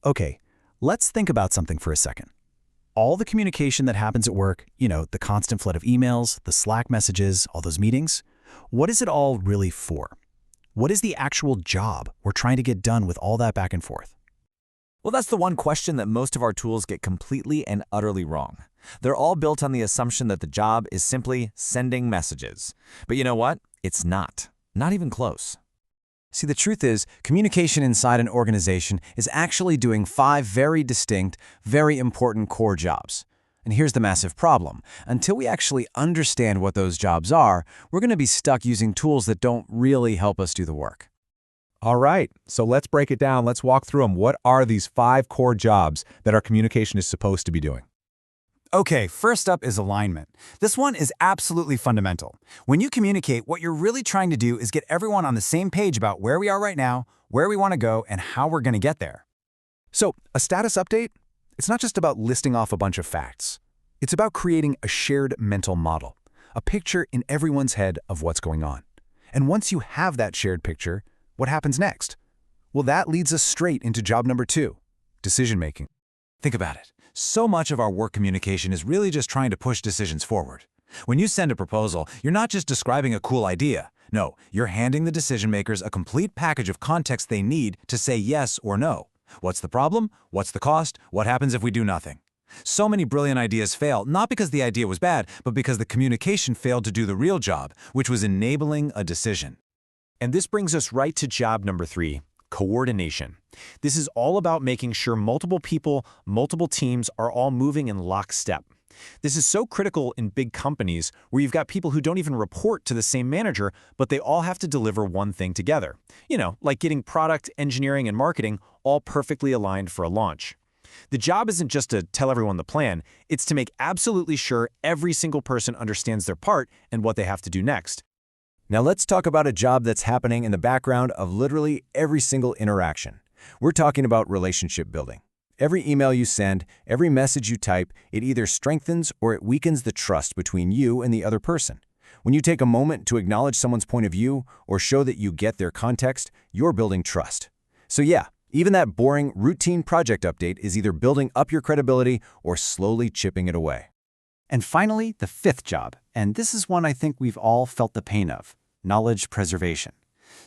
Okay, let's think about something for a second. All the communication that happens at work, the constant flood of emails, the Slack messages, all those meetings, what is it all really for? What is the actual job we're trying to get done with all that back and forth? Well, that's the one question that most of our tools get completely and utterly wrong. They're all built on the assumption that the job is simply sending messages. But you know what? It's not. Not even close. See, the truth is, communication inside an organization is actually doing 5 very distinct, very important core jobs. And here's the massive problem. Until we actually understand what those jobs are, we're going to be stuck using tools that don't really help us do the work. All right, so let's break it down. Let's walk through them. What are these 5 core jobs that our communication is supposed to be doing? Okay, first up is alignment. This one is absolutely fundamental. When you communicate, what you're really trying to do is get everyone on the same page about where we are right now, where we want to go, and how we're going to get there. So, a status update? It's not just about listing off a bunch of facts. It's about creating a shared mental model, a picture in everyone's head of what's going on. And once you have that shared picture, what happens next? Well, that leads us straight into job number 2, decision-making. Think about it. So much of our work communication is really just trying to push decisions forward. When you send a proposal, you're not just describing a cool idea. No, you're handing the decision makers a complete package of context they need to say yes or no. What's the problem? What's the cost? What happens if we do nothing? So many brilliant ideas fail, not because the idea was bad, but because the communication failed to do the real job, which was enabling a decision. And this brings us right to job number 3. Coordination. This is all about making sure multiple people, multiple teams are all moving in lockstep. This is so critical in big companies where you've got people who don't even report to the same manager, but they all have to deliver one thing together. Like getting product, engineering, and marketing all perfectly aligned for a launch. The job isn't just to tell everyone the plan, it's to make absolutely sure every single person understands their part and what they have to do next. Now let's talk about a job that's happening in the background of literally every single interaction. We're talking about relationship building. Every email you send, every message you type, it either strengthens or it weakens the trust between you and the other person. When you take a moment to acknowledge someone's point of view or show that you get their context, you're building trust. So yeah, even that boring, routine project update is either building up your credibility or slowly chipping it away. And finally, the 5th job, and this is one I think we've all felt the pain of. Knowledge preservation.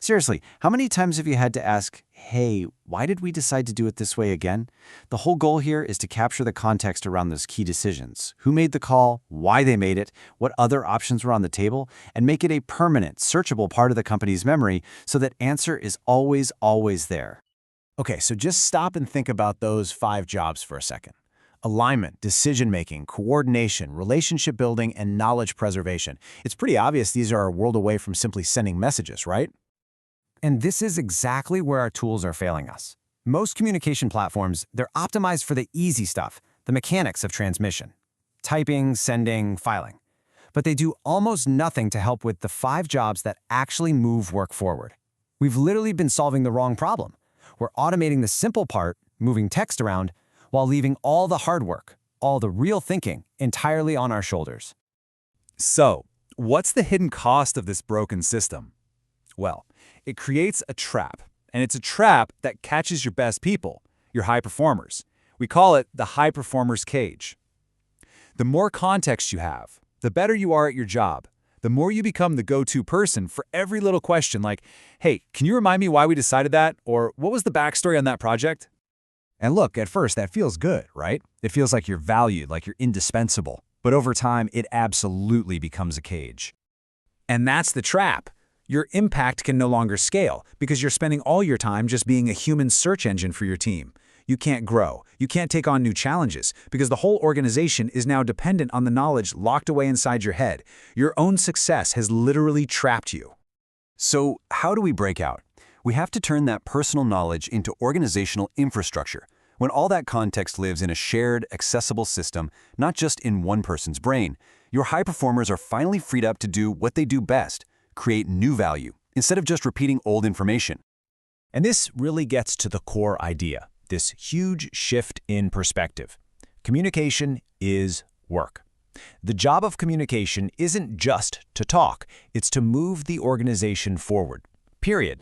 Seriously, how many times have you had to ask, hey, why did we decide to do it this way again? The whole goal here is to capture the context around those key decisions. Who made the call, why they made it, what other options were on the table, and make it a permanent, searchable part of the company's memory so that answer is always, always there. Okay, so just stop and think about those 5 jobs for a second. Alignment, decision-making, coordination, relationship building, and knowledge preservation. It's pretty obvious these are a world away from simply sending messages, right? And this is exactly where our tools are failing us. Most communication platforms, they're optimized for the easy stuff, the mechanics of transmission. Typing, sending, filing. But they do almost nothing to help with the 5 jobs that actually move work forward. We've literally been solving the wrong problem. We're automating the simple part, moving text around, while leaving all the hard work, all the real thinking, entirely on our shoulders. So, what's the hidden cost of this broken system? Well, it creates a trap, and it's a trap that catches your best people, your high performers. We call it the high performer's cage. The more context you have, the better you are at your job, the more you become the go-to person for every little question like, hey, can you remind me why we decided that? Or what was the backstory on that project? And look, at first that feels good, right? It feels like you're valued, like you're indispensable. But over time, it absolutely becomes a cage. And that's the trap. Your impact can no longer scale because you're spending all your time just being a human search engine for your team. You can't grow. You can't take on new challenges because the whole organization is now dependent on the knowledge locked away inside your head. Your own success has literally trapped you. So how do we break out? We have to turn that personal knowledge into organizational infrastructure. When all that context lives in a shared, accessible system, not just in one person's brain, your high performers are finally freed up to do what they do best, create new value, instead of just repeating old information. And this really gets to the core idea, this huge shift in perspective. Communication is work. The job of communication isn't just to talk, it's to move the organization forward, period.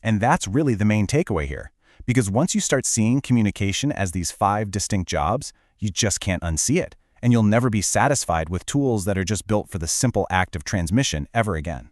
And that's really the main takeaway here. Because once you start seeing communication as these 5 distinct jobs, you just can't unsee it, and you'll never be satisfied with tools that are just built for the simple act of transmission ever again.